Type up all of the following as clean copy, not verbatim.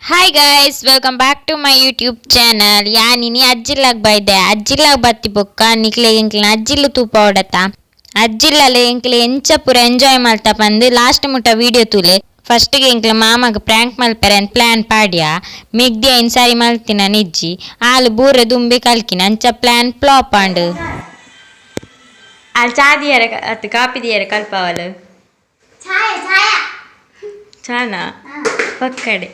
Hi guys, welcome back to my YouTube channel. ಯಾನಿನಿ ಅಜ್ಜಿಲಾಗ ಬೈದೆ ಅಜ್ಜಿಲಾಗ ಬತ್ತಿ ಬೊಕ್ಕ ನಿಕ್ಲೆ ಎಂಕ್ಲಿನ ಅಜ್ಜಿಲು ತೂಪ ಹೊಡತ ಅಜ್ಜಿಲ್ಲಲೆ ಎಂಕ್ಲೆ ಎಂಚ ಪೂರ ಎಂಜಾಯ್ ಮಾಡ್ತಾ ಬಂದು ಲಾಸ್ಟ್ ಮುಟ್ಟ ವಿಡಿಯೋ ತೂಲೆ. ಫಸ್ಟ್ಗೆ ಎಂಕ್ಲ ಮಾಮಗ ಪ್ರ್ಯಾಂಕ್ ಮಲ್ಪರೆ ಅಂತ ಪ್ಲ್ಯಾನ್ ಪಾಡ್ಯ ಮೆಗ್ದಿ ಐನ್ ಸಾರಿ ಮಲ್ತಿನ ನಿಜ್ಜಿ ಆಲು ಬೂರೆ ದುಂಬಿ ಕಲ್ಕಿನ ಅಂಚ ಪ್ಲ್ಯಾನ್ ಫ್ಲಾಪ್ ಆಂಡು ಅಲ್ಲಿ ಚಾದಿಯರ ಅತ್ತು ಕಾಪಿದಿಯರ ಕಲ್ಪವಲು ಚಾನಾ ಪಕ್ಕಡೆ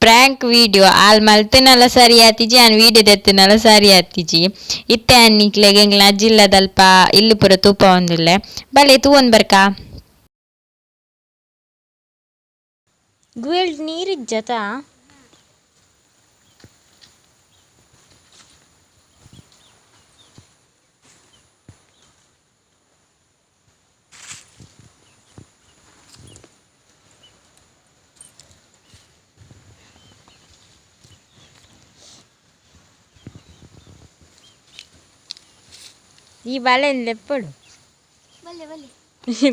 ಪ್ರ್ಯಾಂಕ್ ವಿಡಿಯೋ ಆಲ್ ಮಲ್ತನಲ್ಲ ಸರಿ ಆತಿಜಿ ಅನ್ ವಿಡಿಯೋ ದೆತ್ತನಲ್ಲ ಸರಿ ಆತಿಜಿ ಇತ್ತೆ ಅನ್ನಿಕ್ಲೆಗೆ ಎಂಗ್ಲ ಅಜ್ಜಿಲ್ಲದಲ್ಪ ಇಲ್ಲಿ ಪೂರ ತೂಪ ಒಂದಿಲ್ಲೆ ಬಲೆ ತೂ ಒಂದ್ ಬರ್ಕ ಗುಯಲ್ ನೀರಿಜ್ಜತ ಈ ಬಾಳೆ ಲೆಪ್ಪಡು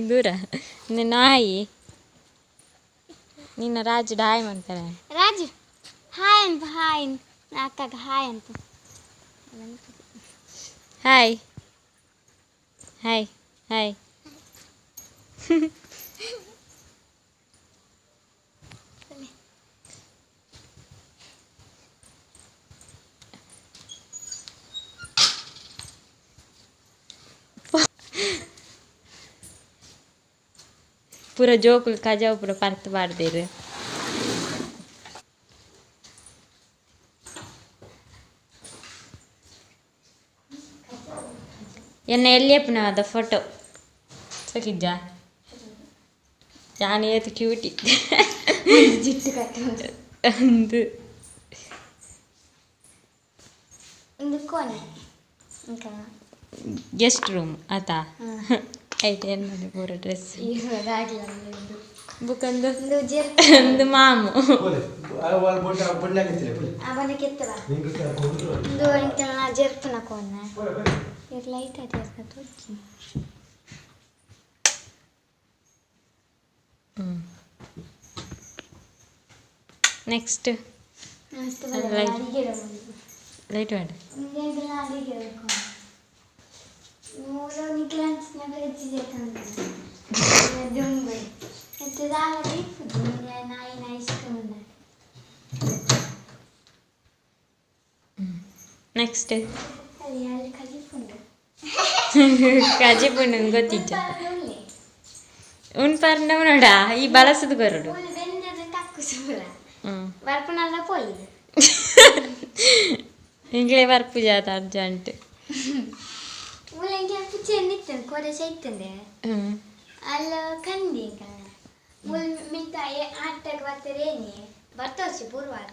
ದೂರ ನಾಯಿ ನಿನ್ನ ರಾಜು ಹಾಯ್ ಅಂತಾರೆ. ರಾಜು ಹಾಯ್ ಅಂತ ಹಾಯ್ ಅಕ್ಕಗ ಹಾಯ್ ಅಂತ ಹಾಯ್ ಹಾಯ್ ಹಾಯ್ ಪೂರ ಜೋಕುಲು ಕಜಾವು ಪೂರ ಪರ್ತು ಬಾರ್ದೇರು ಎನ್ನ ಎಲ್ಲಿಯಪ್ಪನ ಅದ ಫೋಟೋ ಸಕಿಜ್ಜ ಯಾನು ಏತು ಕ್ಯೂಟಿ ಒಂದು ಗೆಸ್ಟ್ ರೂಮ್ ಆತಾ ಐತೆ ಏನು ಪೂರ ಡ್ರೆಸ್ ಬುಕ್ಕಂದು ಒಂದು ಮಾಮು ನೆಕ್ಸ್ಟ್ ಲೈಟ್ ಮಾಡು ನೆಕ್ಸ್ಟ್ ಕಜಿಪುಂಡು ಗೊತ್ತಿಜ್ಜ ಉನ್ ಪರ್ನವ್ ನೋಡ ಈ ಬಳಸದು ಬರೋಡು ಇಂಗ್ಲೇ ಬರ್ಪು ಜಾತ ಅರ್ಜೆಂಟ್ ಅಲ್ಲ ಕಂದಿ ಮಿಠಾಯಿ ಆಟಕ್ಕೆ ಬರ್ತಾರೇನಿ ಬರ್ತೋಸಿ ಪೂರ್ವಾರ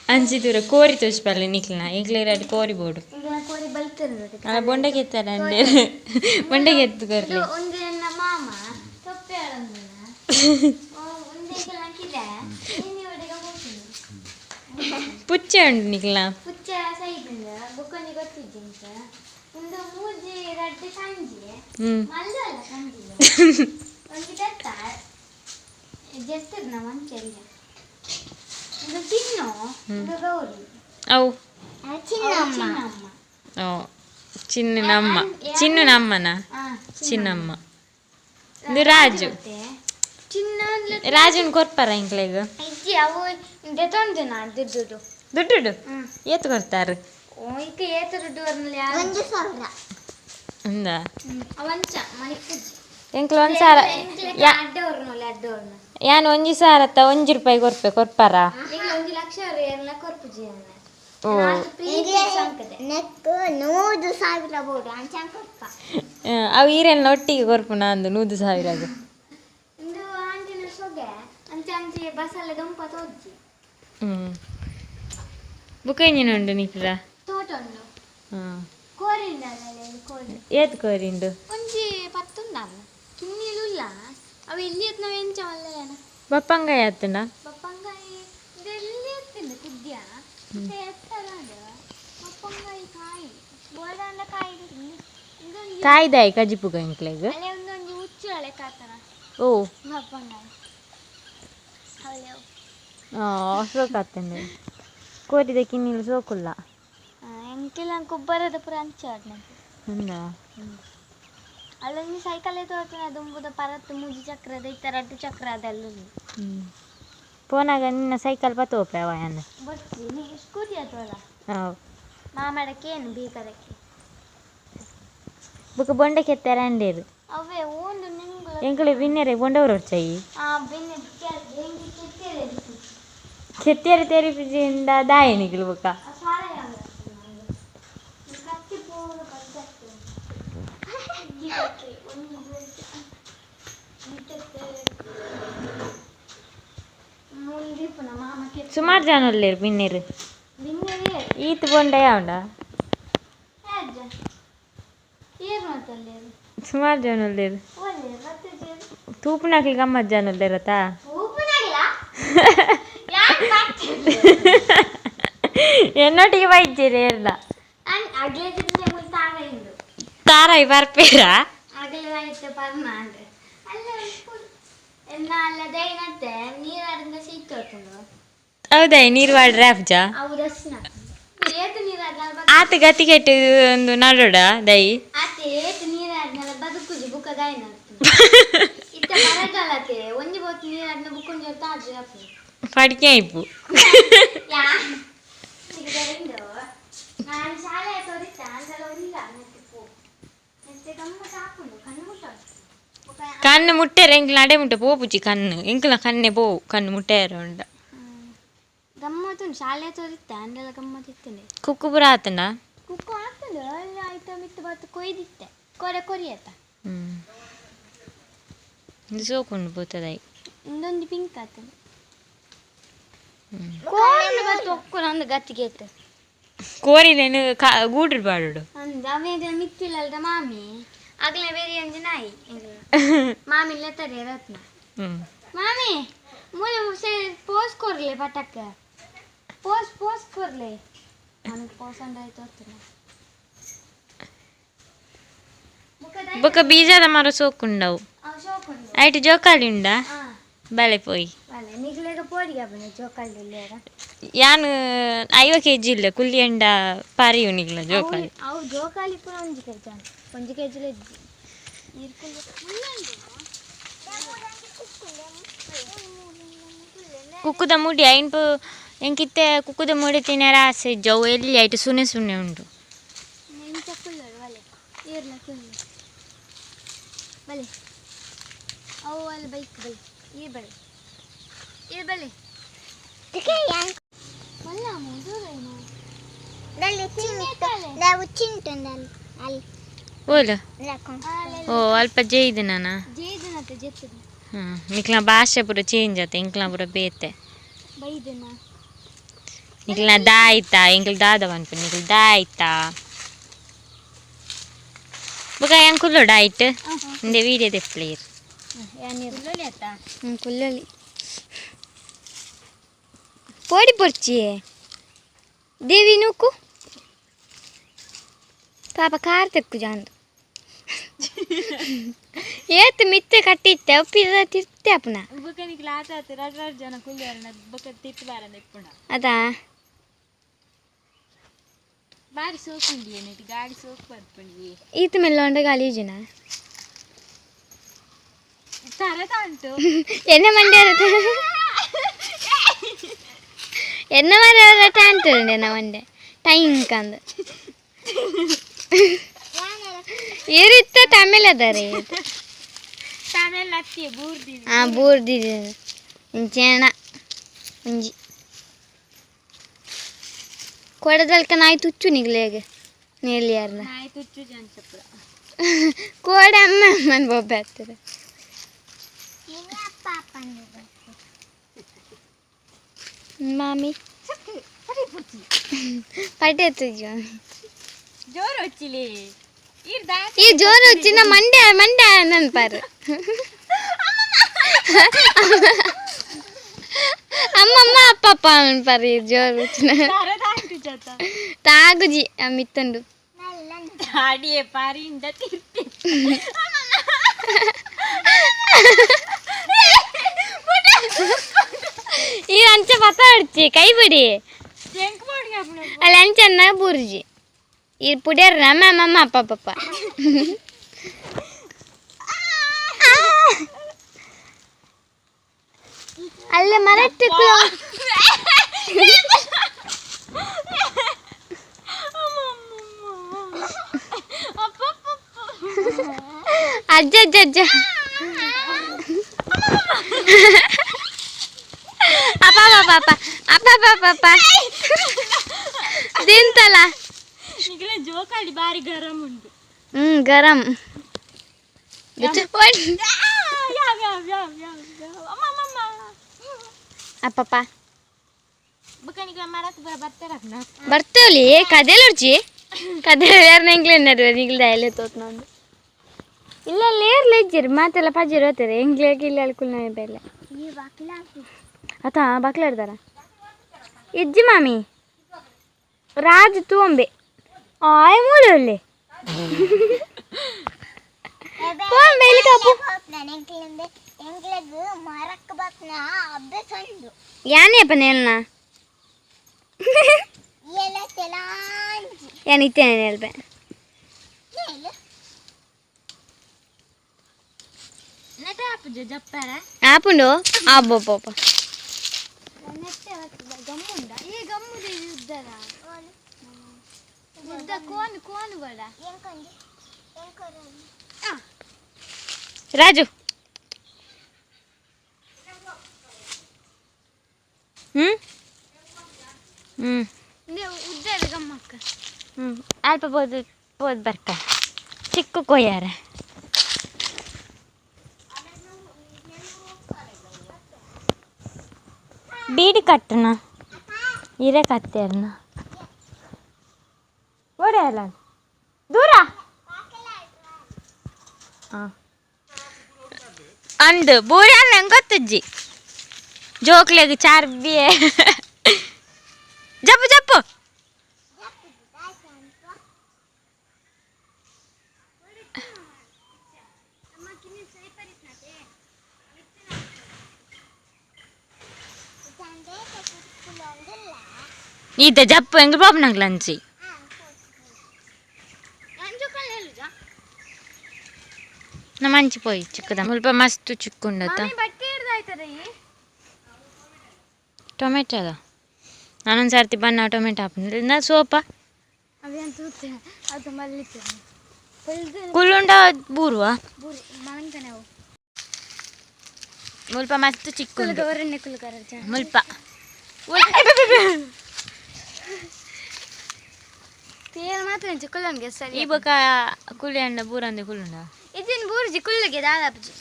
ಅಂಚಿ ದೂರ ಕೋರಿ ತೋರಿಸ್ಬಲ್ಲ ನಿಕ್ಲನ ಈಗಲೇ ಎರಡು ಕೋರಿ ಬೋಡು ಕೋರಿ ಬಲ್ತಾರೆ ಬೊಂಡೆಗೆ ಎತ್ತಾರೆ ಬೊಂಡೆಗೆ ಎತ್ತು ಕೊರ್ಲಿ ಮಾಮ ತೊಪ್ಪೆ ಪುಚ್ಚೆ ಉಂಟು ನಿಕ್ಲ ಪುಚ್ಚ ಸೈಡ್ ಬುಕ್ಕೊಂಡಿ ಗೊತ್ತಿದ್ದೆ ಒಂದು ಮೂಜಿ ರಡ್ಡೆ ಸಂಜೆ ಮಲ್ಲ ಅಲ್ಲ ಸಂಜೆ ಒಂದು ತತ್ತ ಜೆತ್ತದ ನಮ್ಮ ಅಂಚೆಲ್ಲ ಇದು ಚಿನ್ನು ಇದು ಗೌರಿ ಅವು ಚಿನ್ನಮ್ಮ ಚಿನ್ನಮ್ಮ ಚಿನ್ನಮ್ಮನ ಚಿನ್ನಮ್ಮ ಇದು ರಾಜು ರಾಜನ್ ಕೊರ್ಪಾರ ಇಂಕ್ಲೆಗ್ ದುಡ್ಡು ಏತ್ ಕೊಡ್ತಾರೆ ಎಂಕ್ಲು ಒಂದ್ಸಾರ ಯಾನ್ ಒಂಜಿ ಸಾರತ್ತ ₹1 ಕೊರ್ಪಾರ ಅವು ಈರೆಲ್ಲ ಒಟ್ಟಿಗೆ ಕೊರ್ಪು ನಂದು 100,000 ಬುಕ್ಕ ಎಂಜಿನುಂಡು ನಿಕ್ಲ ಏತ್ ಕೋರಿಂಡು ಬಪ್ಪಂಗಾಯ ಆತನ ಕಾಯ್ದಾಯಿ ಕಜಿಪುಗ ಇಂಕ್ಲೆಗ್ ಓ ಸೋಕಾತಂಡೆ ಕೋರಿದ ಕಿನ್ನಿಲು ಸೋಕುಲ್ಲ ಎಂಕೆಲ್ಲ ಗೊಬ್ಬರದ ಪುರ ಅಂಚಾಡ್ನ ಅಲ್ಲೊಂದು ಸೈಕಲ್ ತೋರ್ತನ ದುಂಬುದ ಪರತ್ತು ಮೂಜಿ ಚಕ್ರದ ಈ ಥರ 2 ಚಕ್ರ ಅದೆಲ್ಲ ಪೋನಾಗ ನಿನ್ನ ಸೈಕಲ್ ಬತ್ತೋಪೆ ಅವ ಬರ್ತೀನಿ ಸ್ಕೂಟಿ ಅಥವಾ ಮಾಮಡಕ್ಕೇನು ಬೇಕಾದಕ್ಕೆ ಬುಕ್ಕ ಬೊಂಡೆ ಕೆತ್ತಾರೆ ಅಂಡೇರು ಅವೇ ಒಂದು ಎಂಕಳು ಬಿನ್ನೆರೆ ಬೊಂಡವರು ಹೊಡ್ಚಾಯಿ ಕೆತ್ತೇರಿ ತೆರಿಪಿಜಿಂದ ದಾಯ ನಿಖಲು ಬುಕ್ಕ ಸುಮಾರು ಜನ ಒಲ್ಲೇರು ಬಿನ್ನೇರು ಈತ್ ಬೊಂಡ ಯಾವಂಡ ಸುಮಾರು ಜನ ಒಲ್ಲೇರು ತೂಪುನಾಕ್ಲಿ ಗಮ್ಮತ್ ಜನ ಒಲ್ಲೇರತ್ತಾ എന്നോട്ടിക്ക് വായിച്ചേരല്ല താറായി പറപ്പേരാ ಹೌದಾ ನೀರು ವಾಡ್ರೆ ರಾಫ್ಜಾ ಆತ ಗತಿ ಕೆಟ್ಟು ಒಂದು ನಡೋಡ ದೈ ಪಡಿಕೆ ಆಯ್ಪು ಕಣ್ಣು ಮುಟ್ಟೆರೆ ಎಂಕ್ಲ ನಡೆ ಮುಟ್ಟ ಪೋಪುಜಿ ಕಣ್ಣು ಎಂಕ್ಲ ಕಣ್ಣೆ ಪೋ ಕಣ್ಣು ಮುಟ್ಟೆರ ಉಂಡ ಗಮ್ಮತ್ತು ಶಾಲೆ ತೋರಿತ್ತ ಅಂದೆಲ್ಲ ಗಮ್ಮತ್ತಿತ್ತನೆ ಕುಕ್ಕು ಪುರ ಆತನ ಕುಕ್ಕು ಆಗ್ತದೆ ಆಯ್ತಾ ಮಿತ್ತು ಬತ್ತು ಕೊಯ್ದಿತ್ತೆ ಕೊರಿಯತ್ತ ಇದು ಸೋಕೊಂಡು పోతదాయి ఇందొంది పింక్ ఆతది కోరిన బట్ ఒక్కనంద గట్టిగేత కోరిలేను గూడ్రు బాడుడు అంద అవేద మిత్తిలల్ద మామి అగలే వేరి అంజనాయి మామి లేతరే రత్న మామి ముల పోస్ కొర్లే పటక పోస్ కొర్లే మన పోసండ అయితోతన బొక బీజాದ ಮರ ಸೋಕುಂಡವು ಐಟ್ ಜೋಕಾಲಿ ಉಂಡಾ ಬಲೆ ಪೋಯಿ ಯಾನು 5 kg ಇಲ್ಲ ಕುಲ್ಲಿ ಎಂಡ ಪಾರಿಯು ನಿಗ್ಲ ಜೋಕಾಲಿ ಅವು ಜೋಕಾಲಿ ಪುರ 1 kg ಕುಕ್ಕುದ ಮುಡಿ ಐನ್ಪು ಎಂಕಿತ್ತೆ ಕುಕ್ಕುದ ಮುಡಿ ತಿನ್ನರ ಆಸೆ ಜವು ಎಲ್ಲಿ ಐಟು ಸುನೆ ಉಂಟು ಬಲೆ ಅವು ಅಲ್ಲಿ ಬೈಕ್ ಬಲೆ ಈ ಬಲೆ ಮಲ್ಲ ಮುದುರೇನು ದಲ್ಲಿ ಚಿಂಟಂದಲ್ಲಿ ಅಲ್ಲಿ ಓಲ ಓ ಅಲ್ಪ ಜೇಯ್ದನ ಜೆತ್ತದ ನಿಕ್ಲ ಭಾಷೆ ಪೂರ ಚೇಂಜ್ ಆತ ಎಂಕ್ಲ ಪೂರ ಬೇತೆ ಬೈದನ ನಿಕ್ಲ ದಾಯ್ತಾ ಎಂಕ್ಲ ದಾದ ಬಂತು ನಿಕ್ಲ ದಾಯ್ತಾ ಬುಕ yang kullo diet inde video de player yani kulloli atta kulloli podi porchi devi nuku papa kartekku jandu ಏತ್ ಮಿತ್ತೆ ಕಟ್ಟಿತ್ತೆ ಉಪ್ಪಿದ ತಿರ್ತೆ ಅಪ್ಪನ ಬುಕನಿ ಕ್ಲಾಸ್ ಆತ ರಡ್ ಜನ ಕುಲ್ಯಾರನ ಬುಕ ತಿತ್ತು ಬಾರನ ಇಪ್ಪುಣ ಅದಾ ಬಾರಿ ಸೋಕುಂಡಿ ಏನಿಟ್ಟು ಗಾಡಿ ಸೋಕು ಬರ್ಪುಂಡಿ ಈತ ಮೇಲೆ ಉಂಡ ಗಲೀಜಿನ ತರತ ಉಂಟು ಎಣ್ಣೆ ಮಂಡ್ಯ ಎಣ್ಣೆ ಮರ ಅಂಟುಂಡೆ ನಾ ಮಂಡೆ ಟೈಂಕ್ ಅಂದು ಏರಿತ್ತ ತಮಿಳ್ ಅದಾರೆ ತಮಿಳ್ ಅತ್ತಿ ಬೂರ್ದಿ ಬೂರ್ದಿ ಇಂಚೇಣ ಒಂಜಿ ಕೊಡದಲ್ಕ ನಾಯಿ ತುಚ್ಚು ನಿಗ್ಲೇಗೆ ನೀಲಿ ಯಾರನ್ನ ನಾಯಿ ತುಚ್ಚು ಜಂಚಪ್ಪ ಕೋಡೆ ಅಮ್ಮ ಅಮ್ಮನ ಬೊಬ್ಬೆ ಆಗ್ತದೆ ಮಾಮಿ ಪಟೆ ತುಜ್ಜು ಜೋರು వచ్చిలే ಈ ಜೋರು వచ్చిನ ಮಂಡ್ಯ ಮಂಡ್ಯ ನೆನಪಾರು ಅಮ್ಮಮ್ಮ ಅಪ್ಪಪ್ಪ ನೆನಪಾರು ಈ ಜೋರು వచ్చిನ ತಾಗುಜಿ ಮಿತ್ತಂಡು ತಾಡಿಯೇ ಪಾರಿಂದ ತಿರ್ತಿ ಈ ಅಂಚ ಪತ್ತ ಹೊಡ್ಚಿ ಕೈ ಬಿಡಿ ಅಲ್ಲಿ ಅಂಚನ್ನ ಬೂರ್ಜಿ ಈ ಪುಡಿಯರ್ ಅಮ್ಮ ಅಪ್ಪ ಪಪ್ಪ ಅಲ್ಲೇ ಮರ ಅಜ್ಜ ಅಜ್ಜ ಅಜ್ಜ ಅಪ್ಪ ಪಾಪ ಅಪ್ಪ ಪಾಪ ತಿಂತಲ್ಲ ಈಗಲೇ ಜೋಕಾಲಿ ಬಾರಿ ಗರಂ ಉಂಟು ಗರಂ ಅಪ್ಪಪ್ಪ ಬರ್ತೇವಲ್ಲಿ ಕದೇಲಿ ಉಡ್ಚಿ ಕದೇಲಿ ಯಾರು ಎಂಗ್ಲೆ ನಿಗ್ಲದ ಎಲೆ ತೋತ್ ನಂದು ಇಲ್ಲ ಲೇರ್ಲ ಇಜ್ಜಿರಿ ಮಾತೆಲ್ಲ ಪಜ್ಜಿರು ಹೋಗ್ತಾರೆ ಎಂಗ್ಲಿಗೆ ಇಲ್ಲ ಕುಲ್ನ ಬೆಲ್ಲ ಅತಾ ಬಾಕ್ಲಾಡ್ದಾರ ಇಜ್ಜಿ ಮಾಮಿ ರಾಜು ತೂಂಬೆ ಆಯ ಮೂಲೆ ಯಾನೇಪ್ಪ ನೇಲ್ನ ಏನಿತ್ತೇನೆ ಹೇಳ್ಬೆ ಆಪುಂಡು ಅಬ್ಬೊಬ್ಬ ರಾಜು ಅಲ್ಪ ಬೋದು ಬರ್ಕ ಚಿಕ್ಕ ಕೊಯ್ಯಾರ ಬೀಡಿ ಕಟ್ಟನ ಹಿರೇ ಕತ್ತೇರ್ನ ಓಡಲ್ಲ ದೂರ ಅಂದು ಬೂರಿ ಅನ್ನ ಗೊತ್ತಜ್ಜಿ ಜೋಕ್ಲೆಗ್ ಚಾರ್ಬಿಯೇ ಜಪ್ಪು ಜಪ್ಪು ಈತ ಜಪ್ಪು ಹೆಂಗ್ ಬಾಬು ನಂಗೆ ಲಂಚಿ ನಮ್ಮ ಅಂಚಿ ಪೋಯಿ ಚಿಕ್ಕದ ಸ್ವಲ್ಪ ಮಸ್ತ್ ಚಿಕ್ಕುಂಡತ್ತ ಟೊಮೆಟೊ ಅದ ನಾನೊಂದು ಸರ್ತಿ ಬಣ್ಣ ಟೊಮೆಟೊ ಹಾಕಿದ್ರೆ ಸೋಪ ಕುಲ್ಲುಂಡ ಬೂರುವ ಮುಲ್ಪ ಮಸ್ತ್ ಚಿಕ್ಕ ಮುಲ್ಪ ಈ ಬೊಕ ಕುಳಿ ಅಂಡ ಬೂರಂದೆ ಕುಲ್ಲುಂಡ ಇದನ್ ಬೂರ್ಜಿ ಕುಲ್ಲಿಗೆ ದಾದಾಪಜಿ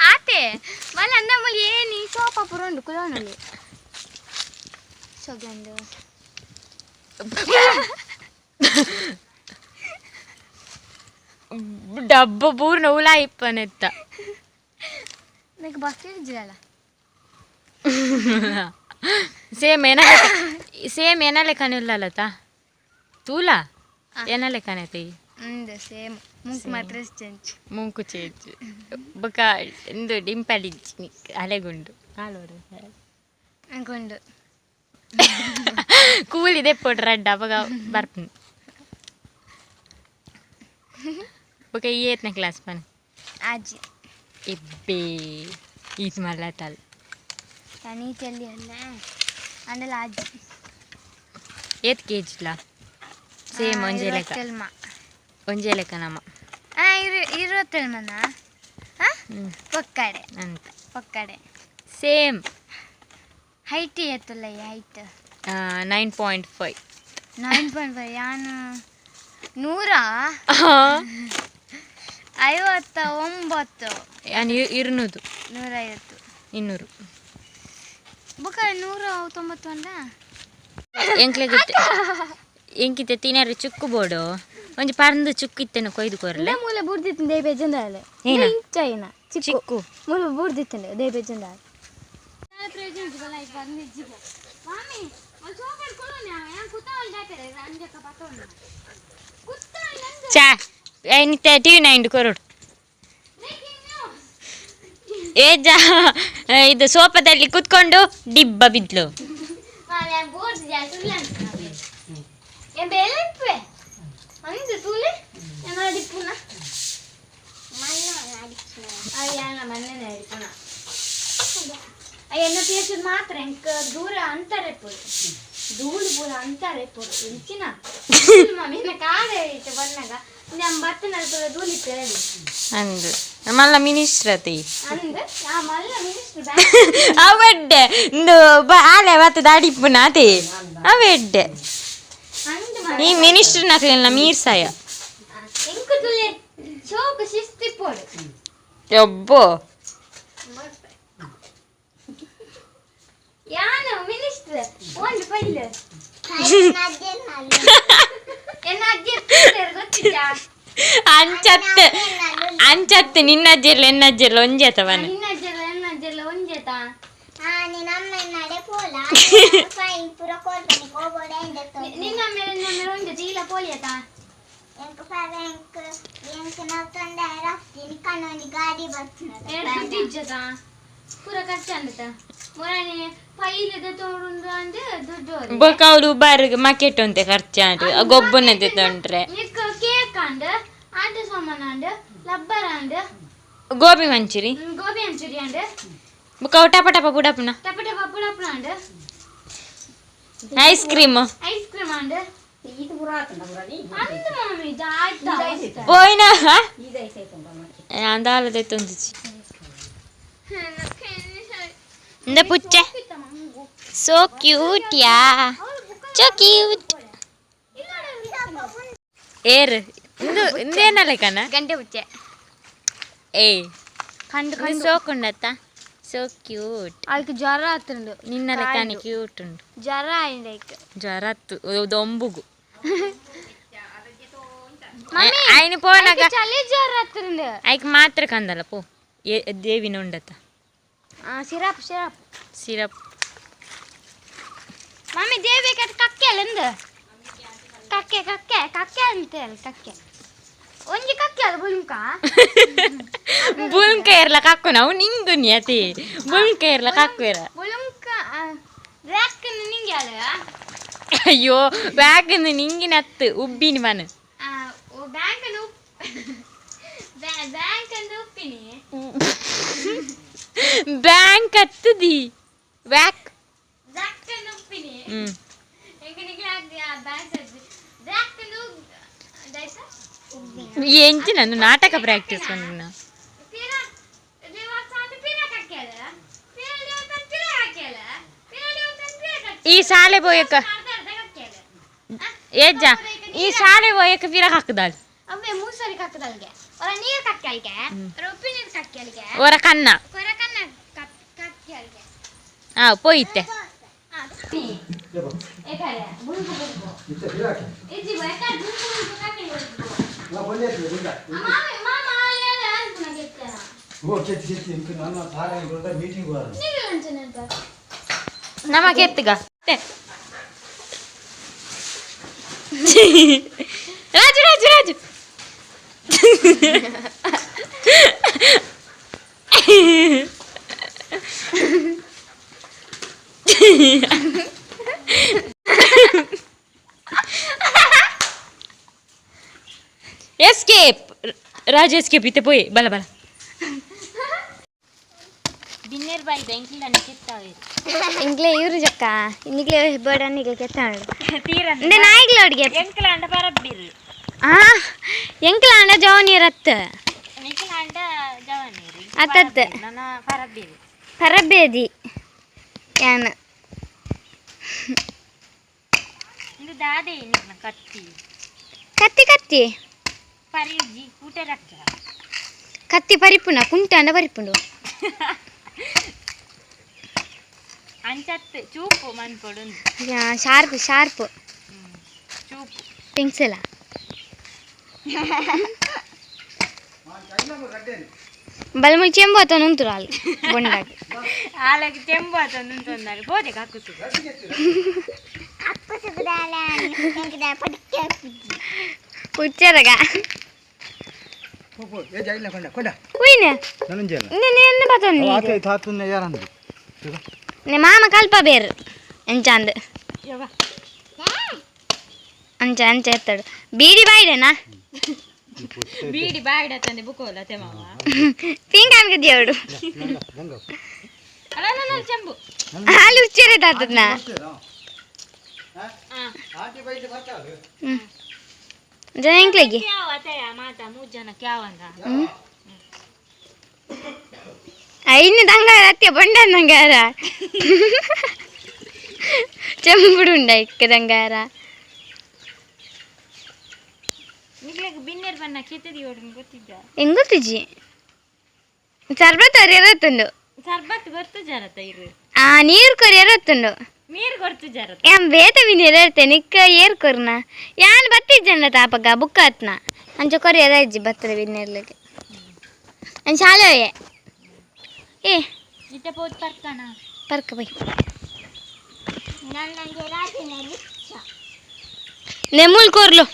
ಆತೆ ಮಲ್ಲ ಅಂದ ಮುಲಿ ಏನಿ ಸೋಪ ಪುರಂಡು ಕುಲೋನಲ್ಲಿ ಸೊಗಂಡು ಡಬ್ಬ ಬೂರ್ನ ಉಲಾ ಇಪ್ಪನೆತ್ತ ನನಗೆ ಬಸ್ ಇದ್ದಿರಲ್ಲ ಸೇಮ್ ಏನ ಲೆಕ್ಕನ ಇಲ್ಲಲ್ಲತ್ತ ತೂಲ ಏನ ಲೆಕ್ಕನ ಐತಿ ಸೇಮ್ ಮುಂಕು ಮಾತ್ರ ಚೇಂಜ್ ಮುಂಕು ಚೇಂಜ್ ಬೊಕ ಇಂದು ಡಿಂಪಲ್ ಇಜ್ಜಿ ಅಲೆಗುಂಡು ಕಾಲೋರು ಗುಂಡು ಕೂಲಿದೆ ಪೊಡ್ರಡ್ಡ ಅವಾಗ ಬರ್ತೀನಿ ಓಕೆ ಈ 8ನೇ ಕ್ಲಾಸ್ ಬನ್ನಿ ಅಜ್ಜಿ ಇಬ್ಬೇ ಈತ್ ಮಲ್ಲತ್ತಲ್ ತನಿ ಚೆಲ್ಲಿ ಅಲ್ಲ ಅಂಡಲ ಅಜ್ಜಿ 8 kg ಸೇಮ್ ಒಂಜೆ ಲೆಕ್ಕ ನಮ್ಮ ಇರುವತ್ತಲ್ಮನ ಪೊಕ್ಕಡೆ ಅಂತ ಪೊಕ್ಕಡೆ ಸೇಮ್ ಹೈಟ್ ಎತ್ತಲ್ಲ ಹೈಟ್ 9.5 9.5 ಯಾನು 159 ಯಾನು 200 250 ಬುಕ್ಕ 190 ಅಂಡ ಎಂಕಿತ್ತೆ ತಿನ್ನರು ಚುಕ್ಕು ಬೋಡು ಒಂಜಿ ಪರಂದು ಚುಕ್ಕು ಇತ್ತೇನು ಕೊಯ್ದು ಕೊರಲೆ ಮೂಲೆ ಬುಡ್ದಿತ್ತು ದೇ ಬೇಜಂದಾಲೆ ಇಂಚೈನ ಚಿಕ್ಕು ಮೂಲೆ ಬುಡ್ದಿತ್ತಂಡೆ ದೇ ಬೇಜಂದಾಲೆ ಚಾ ನಿತ್ಯ ಟಿವಿ 9 ಕೊರೋಡು ಏಜ ಇದು ಸೋಫಾದಲ್ಲಿ ಕುತ್ಕೊಂಡು ಡಿಬ್ಬ ಬಿದ್ಲು ಎನ್ನ ತೀರ್ಸೋದು ಮಾತ್ರ ಎಂಕ ದೂರ ಅಂತಾರೆ ಪೋಡು ಧೂಳು ಪೂರ ಅಂತಾರೆ ಪೋಡು ಇಂಚಿನ ಮಮ್ಮಿನ ಕಾಲ ಐತೆ ಬಂದಾಗ ನಮ್ಮ ಬತ್ತನ ಧೂಳು ಇತ್ತು ಅಂದು ಮಲ್ಲ ಮಿನಿಸ್ಟ್ರತಿ ಅಂದ ಆ ಮಲ್ಲ ಮಿನಿಸ್ಟರ್ ಅವಡ್ಡೆ ಇಂದು ಆಲೆ ಬತ್ತ ದಾಡಿಪ್ಪುನ ಅದೇ ಅವಡ್ಡೆ ಈ ಮಿನಿಸ್ಟರ್ ನಕ್ಲೆಲ್ಲ ಮೀರ್ಸಾಯ ಎಂಕ ತುಲೆ ಚೋಕ ಶಿಸ್ತಿ ಪೋಡು ಯಬ್ಬೋ ಯಾನು ಮಿನಿಸ್ಟರ್ ಒಂದು ಪೈಲ ಎನ್ನ ಅಜ್ಜಿ ಗೊತ್ತಿದ್ಯಾ ಅಂಚತ್ತೆ ನಿನ್ನಜ್ಜಿರ್ಲ ಎನ್ನಜ್ಜಿರ್ಲ ಒಂಜೇತವನ ನಿನ್ನಜ್ಜೆಲ್ಲ ಎನ್ನಜ್ಜೆಲ್ಲ ಒಂಜೇತ ನಿನ್ನ ಮೇಲೆ ಒಂಜೆ ಚೀಲ ಪೋಲಿಯತ ಪೂರ ಖರ್ಚು ಅಂದತ ಮೊರಾನೆ ಪೈಲದ ತೋಡುಂಡು ಅಂದೆ ದುಡ್ಡು ಬೊಕೌಡು ಬಾರಿಗೆ ಮಾರ್ಕೆಟ್ ಅಂತೆ ಖರ್ಚಾಂಡು ಗೊಬ್ಬನದೆ ತೊಂಡ್ರೆ ನಿಕ್ಕ ಕೇಕ್ ಅಂಡ್ ಆಟ ಸಾಮಾನು and rubber and gobi manchuri and ಬೊಕೌ ಟಪ ಟಪ ಬುಡಪುನ ಅಂಡ್ ಐಸ್ ಕ್ರೀಮ್ ಅಂಡ್ ಇದು ಪುರಾತನ ಅಂದ ಮಮ್ಮಿ ಆಯ್ತಾ ಪೋಯ್ನ ಅಂದಾಲದೆ ತೊಂದಿಸಿ ಇಂದ ಪುಚ್ಚೆ so cute yeah so cute ಏರ್ ಇಂದು ಇಂದೇನಲ್ಲ ಕನ ಗಂಟೆ ಪುಚ್ಚೆ ಏ ಕಂಡು ಸೋಕುಂಡತ್ತ ಸೋ ಕ್ಯೂಟ್ ಅದಕ್ಕೆ ಜ್ವರ ಹತ್ತುಂಡು ನಿನ್ನ ಲೆಕ್ಕನೆ ಕ್ಯೂಟ್ ಉಂಡು ಜ್ವರ ಆಯ್ತು ಜ್ವರ ಹತ್ತು ದೊಂಬುಗು ఆయన పోనాక చలి జ్వర హత్తుంది ఆయనకి మాత్ర కందల పో దేవిన ఉండత సిరప్ సిరప్ మమ్మీ దేవి కక్కెలందు కక్కె అంతే కక్కె ಒಂಜಿ ಕಕ್ಕೆಲ್ಲ ಬುಲ್ಕ ಇರ್ಲ ಕಕ್ಕು ನಾವು ನಿಂಗು ನಿಯತಿ ಬುಲ್ಕ ಇರ್ಲ ಕಕ್ಕು ಇರ ಬುಲ್ಕ ಬ್ಯಾಕ್ ನಿಂಗೆ ಅಲ್ಲ ಅಯ್ಯೋ ಬ್ಯಾಗ್ ನಿಂಗಿನ ಹತ್ತು ಉಬ್ಬಿನಿ ಮನ ಬ್ಯಾಂಕ್ ಉಪ್ಪಿನಿ ಬ್ಯಾಂಕ್ ಹತ್ತದಿ ಬ್ಯಾಕ್ ಉಪ್ಪಿನಿ ಎಂಚಿ ನಾನು ನಾಟಕ ಪ್ರಾಕ್ಟೀಸ್ ಬಂದಿನ ಈ ಶಾಲೆ ಬೋಯಕ ಏಜ್ಜ ಈ ಶಾಲೆ ಬೋಯಕ ಫಿರ ಹಾಕದಾಳ ಅವೇ ಮೂಸರಿ ಕಕ್ಕದಲ್ಗೆ ಒರ ನೀರು ಕಕ್ಕಲ್ಗೆ ಉಪ್ಪಿ ನೀರು ಕಕ್ಕಲ್ಗೆ ಒರ ಕನ್ನ ಕಕ್ಕಲ್ಗೆ ಪೋಯಿತ್ತೆ ನಮಗೆ ಎತ್ತಗ ರಾಜು ರಾಜು ರಾಜು ಎಸ್ಕೇಪ್ ರಾಜು ಎಸ್ಕೇಪ್ ಇತ್ತೆ ಪೋಯಿ ಬಲ ಬಲ ಬಿನ್ನೇರ್ ಬಾಯಿ ಬೆಂಕಿಲನ್ನ ಕಿತ್ತಾವೆ ಇಂಗ್ಲೇ ಇವ್ರು ಜಕ್ಕ ಇನ್ನಿಗ್ಲೇ ಬರ್ಡನ್ ಈಗ ಕೆತ್ತಾಳು ತೀರ ಇಂದ ನಾಯಿಗ್ಲ ಅಡ್ಗೆ ಎಂಕ್ಲ ಅಂಡ ಪರಬ್ಬಿರು ಎಂಕ್ಲ ಅಂಡ ಜವನಿ ರತ್ತ ಎಂಕ್ಲ ಅಂಡ ಜವನೇರಿ ಅತ್ತತ್ತ ನನ್ನ ಪರಬ್ಬಿರು ಪರಬೇದಿ ಯಾನ ಇದು ದಾದೆ ನಿನ್ನ ಕತ್ತಿ ಕತ್ತಿ ಕತ್ತಿ ಪರಿಜಿ ಕೂಟ ರಕ್ಕ ಕತ್ತಿ ಪರಿಪುನ ಕುಂಟ ಅಂಡ ಪರಿಪುಂಡು ಅಂಚತ್ತು ಚೂಪು ಮನ್ಪೊಡು ಶಾರ್ಪ್ ಶಾರ್ಪ್ ಚೂಪು ಪೆನ್ಸಿಲ ಬಲ್ಮುಲ್ ಚೆಂಬು ಆತ ನುಂತುರು ಬೊಂಡಾಗಿ ಹಾಲಾಗಿ ಚೆಂಬು ಆತ ನುಂತೊಂದಾರೆ ಬೋದೆ ಕಾಕುಸು ಹುಚ್ಚರಗ ಕುಯ್ನೆ ನಿನ್ನ ಬತ್ತೊಂದು ನೆ ಮಾಮ ಕಲ್ಪ ಬೇರು ಎಂಚಾಂದ್ ಅಂಚ ಅಂಚ ಎತ್ತಡು ಬೀಡಿ ಬಾಯ್ಡೆನಾ ಬೀಡಿ ಬಾಯ್ಡ ತಂದೆ ಬುಕೋಲ ತೆಮಾವ ಪಿಂಕ್ ದೇವಡು ಅಲ್ಲ ಚೆಂಬು ಹಾಲು ಹುಚ್ಚರೇ ತಾತದ್ನ ಜನ ಎಂಕ್ಲೆಗೆ ಮಾತಾ 3 ಜನ ಕ್ಯಾವಂದ ಐನು ತಂಗಾರ ಅತ್ಯ ಬಂಡ ತಂಗಾರ ಚೆಂಬುಡುಂಡ ಇಕ್ಕ ತಂಗಾರ ನಿಗ್ಲೆಗ್ ಬಿನ್ನೇರ್ ಬನ್ನ ಕೆತ್ತದಿ ಓಡನ್ ಗೊತ್ತಿದ್ದ ಹೆಂಗ್ ಗೊತ್ತಿಜ್ಜಿ ಸರ್ಬತ್ ಅವ್ರು ಇರತ್ತುಂಡು ಸರ್ಬತ್ ಗೊತ್ತು ಜರತ ಇರು ನೀರು ಕೊರಿ ಇರತ್ತುಂಡು ನೀರು ಕೊಡ್ತು ಜರತ ಯಾನ್ ಬೇತ ಬಿನ್ನೇರ್ ಇರುತ್ತೆ ನಿಕ್ಕ ಏರ್ ಕೊರ್ನ ಯಾನ್ ಬತ್ತಿಜ್ಜಂಡ ತಾಪಗ ಬುಕ್ಕ ಹತ್ನ ಅಂಚ ಕೊರಿ ಇಜ್ಜಿ ಬತ್ತದ ಬಿನ್ನೇರ್ಲಿಕ್ಕೆ ಅನ್ ಶಾಲೆ ಏ ಇತ್ತೆ ಪೋತ್ ಪರ್ಕಣ ಪರ್ಕ ಬೈ ನನಗೆ ರಾತಿನಲ್ಲಿ ನೆಮೂಲ್ ಕೋರ್ಲು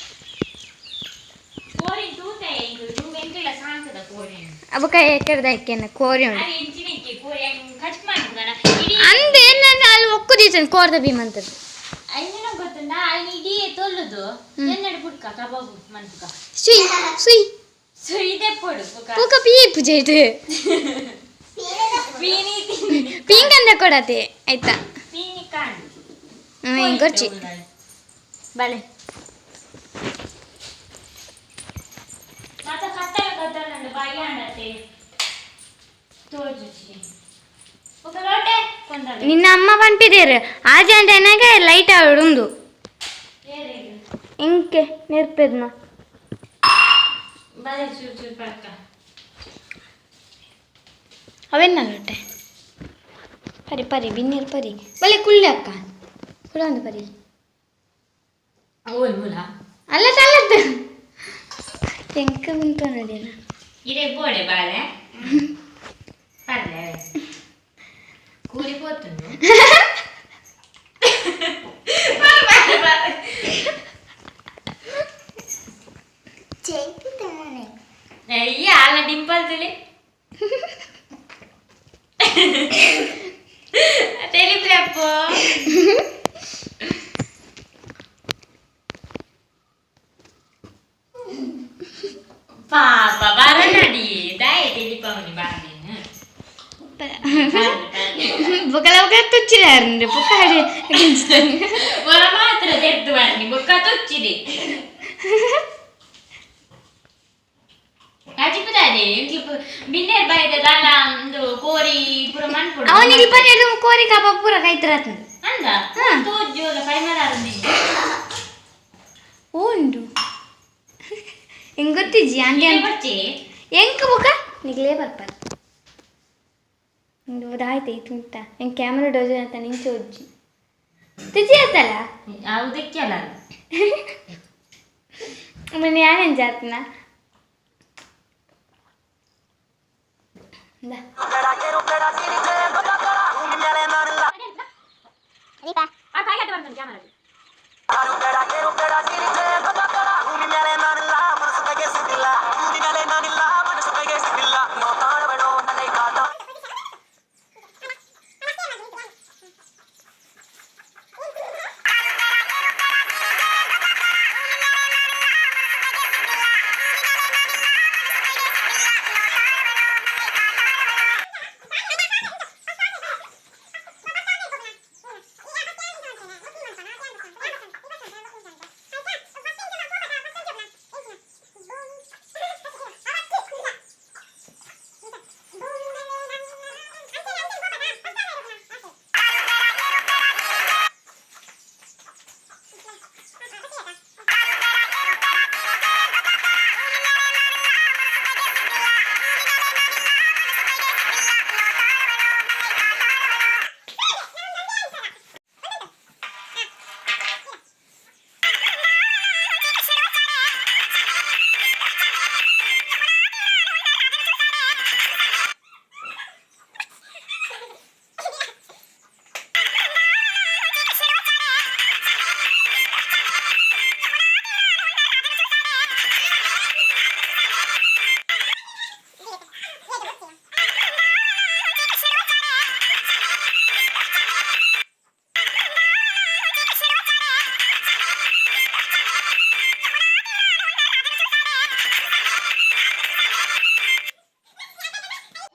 ಕೋರಿ ತೂತೆ ಇದು ಎಂಕಿಲ್ಲ ಸಾಂಸದ ಕೋರಿ ಅವ ಕೈ ಎಕ್ಕರ್ದ ಇಕ್ಕೆನ ಕೋರಿ ಉಂಡು ಅರೆ ಇಂಚಿನಿಕ್ಕೆ ಕೋರಿ ಕಟ್ ಮಾಡ್ದಣ ಇಡೀ ಅಂದ ಏನ ಅಲ್ಲಿ ಒಕ್ಕುದೀಸನ್ ಕೋರ್ದ ಭೀಮಂತದ್ದು ಅಯ್ಯನ ಗೊತ್ತುಂಡ ಅಲ್ಲಿ ಇಡೀ ತೊಲ್ಲುದು ಎನ್ನಡೆ ಪುಡ್ಕ ಕಬಾಬು ಮನ್ಪುಕ ಸುಯ್ ಸುಯ್ ಸುಯ್ದೆ ಪೊಡು ಪುಕ ಪೂಕ ಪೀಪು ಜೈತು ಪೀನಿ ಪಿಂಕ್ ಅಂದ ಕೊಡತೆ ಆಯ್ತಾ ಪೀನಿ ಕಾಂಡು ಗೊಚ್ಚಿ ಬಲೆ ಮಾತ ಕತ್ತಲ ಕತ್ತಲ ಬಾಯಿ ಆಂಡತೆ ತೋಜುಚಿ ಪುಕ ಲೋಟೆ ಕೊಂದಲೆ ನಿನ್ನ ಅಮ್ಮ ಪಂಪಿದೇರು ಆ ಜಂಟೆನಾಗ ಲೈಟ್ ಆಡುಂದು ಏರೇದು ಇಂಕೆ ನೆರ್ಪೆದ್ನ ಬಲೆ ಚೂರು ಚೂರು ಪಡ್ಕ ಅವೆನ್ನ ಲೊಟ್ಟೆ ಪರಿ ಪರಿ ಬಿನ್ನೀರು ಪರಿ ಬಲೆ ಕುಳ್ಳೆ ಅಕ್ಕ ಕುಳ ಒಂದು ಪರಿ ಓಯ್ ಮುಲ ಅಲ್ಲ ತಲ್ಲದ್ದು ಎಂಕ ಉಂಟು ನೋಡಿನ ಇದೇ ಬೋಡೆ ಬಾಳೆ ಪರ್ಲೆ ಕೂಲಿ ಪೋತುಂಡು ಅಯ್ಯ ಅಲ್ಲ ಡಿಂಪಲ್ ತುಳಿ తెలిపలేపో పాప బారనడి దాయి తెలిపవని బానే బుక్కల బుక్క తుచ్చిరారు బుక్కాడి వర మాత్ర తెద్దువాని బుక్క తుచ్చిది ಅಜಿಪದಾದೆ ಬಿನ್ನೇರ್ ಬೈದ ದಾಲ ಒಂದು ಕೋರಿ ಪುರ ಮನ್ಪುಡು ಅವನಿಗೆ ಪನ್ನೆರಡು ಕೋರಿ ಕಾಪ ಪೂರ ಕೈತ್ರತ್ ಅಂದ ತೋಜೋಲ ಕೈಮರಾರನೆ ಉಂಡು ಹೆಂಗ್ ಗೊತ್ತಿಜ್ಜಿ ಅಂಡಿ ಬರ್ಚಿ ಎಂಕ ಬುಕ್ಕ ನಿಗ್ಲೇ ಬರ್ಪಾರ ಹಿಂಗೆ ಉದಾಯ್ತು ಐತು ಉಂಟ ಹೆಂಗೆ ಕ್ಯಾಮ್ರಾ ಡೋಜ್ ಅಂತ ನಿಂಚು ಹೋಜ್ಜಿ ತುಜಿ ಆತಲ್ಲ ಅದಕ್ಕೆ ಅಲ್ಲ ಮೊನ್ನೆ ಯಾನೇನು ಜಾತನ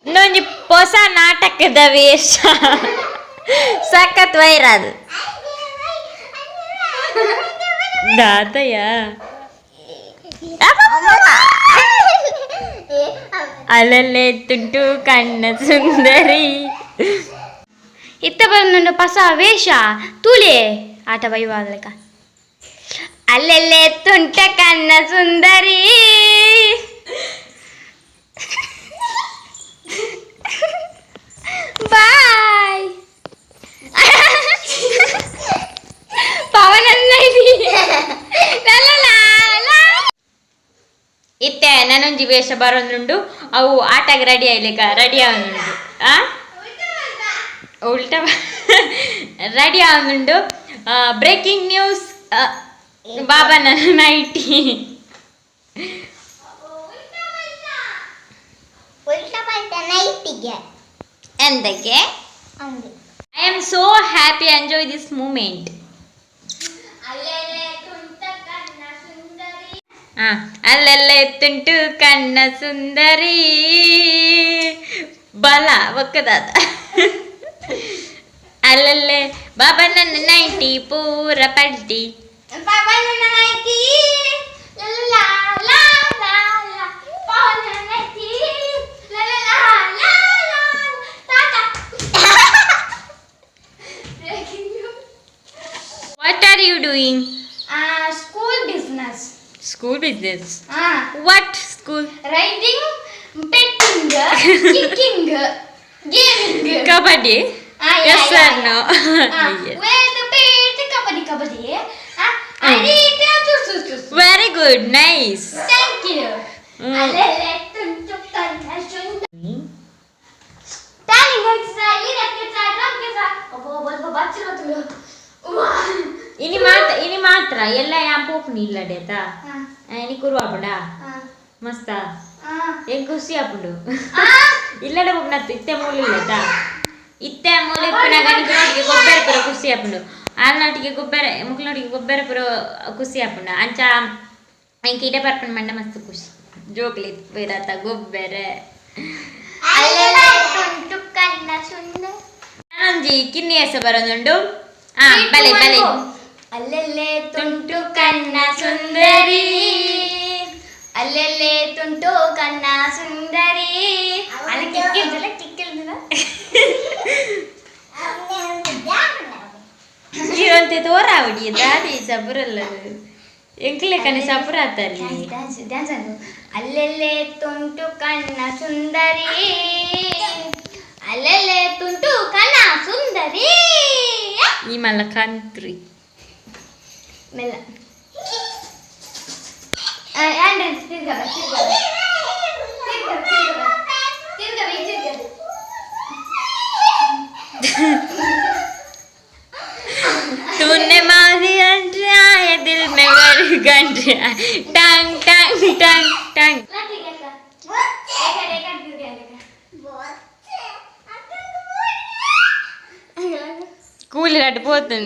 ಇನ್ನೊಂದು ಹೊಸ ನಾಟಕದ ವೇಷ ಸಖತ್ ವೈರಲ್ ದಾತಯ್ಯ ಅಲ್ಲಲ್ಲೇ ತುಂಟು ಕಣ್ಣ ಸುಂದರಿ ಇತ್ತ ಬಂದು ಹೊಸ ವೇಷ ತುಲೆ ಆಟ ಬೈವಾದಕ ಅಲ್ಲೆಲ್ಲೇ ತುಂಟ ಕಣ್ಣ ಸುಂದರಿ ಬಾಯ್ ಪವನನ್ನ ಇತ್ತೆ ನನೊಂಜಿ ವೇಷ ಬರೋದುಂಡು ಅವು ಆಟಗೆ ರೆಡಿ ಆಯ್ಲಿಕ್ಕ ರೆಡಿ ಆವನುಂಡು ಉಲ್ಟ ರೆಡಿ ಆವನುಂಡು ಬ್ರೇಕಿಂಗ್ ನ್ಯೂಸ್ ಬಾಬನ ನೈಟಿ ಎಂದಕ್ಕೆ I am so happy enjoy this moment ಅಲ್ಲೆಲ್ಲೇ ತುಂಟು ಕಣ್ಣ ಸುಂದರಿ ಬಲ ಒಕ್ಕದಾದ ಅಲ್ಲಲ್ಲೇ ಬಾಬನ ನೈಟಿ ಪೂರ ಪಡ್ಡಿ What are you doing? School business. What school? Riding, petting, kicking, gaming. Kabaddi? Yes or no? Yes. Where the pet, kabaddi. I need to. Very good, nice. Thank you. ini matra ಎಲ್ಲ ಯಾಂ ಪೋಪುನಿ ಇಲ್ಲಡೆತ ini kurva bada ಮಸ್ತ ಏನ್ ಖುಷಿ ಆಪುಂಡು ಇಲ್ಲಡೆ ಪೋಪುನತ್ತು ಇತ್ತೆ ಮೂಲ ಇಲ್ಲದ ಇತ್ತೆ ಮೂಲ ಇಪ್ಪುನಾಗ ನಿಕ್ಕಿನೊಟ್ಟಿಗೆ ಗೊಬ್ಬರ ಪುರ ಖುಷಿ ಆಪುಂಡು ಆಲ್ನೊಟ್ಟಿಗೆ ಗೊಬ್ಬರ ಮುಕ್ಲೊಟ್ಟಿಗೆ ಗೊಬ್ಬರ ಪುರ ಖುಷಿ ಆಪುಂಡು ಅಂಚ ಇಂಕ ಇಡೆ ಬರ್ಪನ್ ಮಂಡ ಮಸ್ತ್ ಖುಷಿ ಜೋಕ್ಲಿ ಬೇರತ ಗೊಬ್ಬರ ನಾನೊಂಜಿ ಕಿನ್ನಿ ಹೆಸ ಬರೋದುಂಡು ಬಲೆ ಬಲೆ ಅಲ್ಲೆಲ್ಲೇ ತುಂಟು ಕಣ್ಣ ಸುಂದರಿ ಅಲ್ಲೆಲ್ಲೇ ತುಂಟು ಕಣ್ಣ ಸುಂದರಿ ಅಲ್ಲ ಕಿಕ್ಕಿಲ್ದಿಲ್ಲ ಇವಂತೆ ತೋರ ಹೊಡಿಯ ದಾಡಿ ಸಬುರಲ್ಲ ಎಂಕ್ಲೆ ಕಣ್ಣು ಸಬುರ ಆತಲ್ಲಿ ಡ್ಯಾನ್ಸ್ ಅನ್ನು ಅಲ್ಲೆಲ್ಲೇ ತುಂಟು ಕಣ್ಣ ಸುಂದರಿ ಅಲ್ಲೆಲ್ಲೇ ತುಂಟು ಕಣ್ಣ ಸುಂದರಿ ಈ ಮಲ್ಲ ಕಂತ್ರಿ ಮೆಲ್ಲ तूने मारी अंडराया दिल में वर गंडरा टंग टंग टंग टंग स्कूल रट पोतन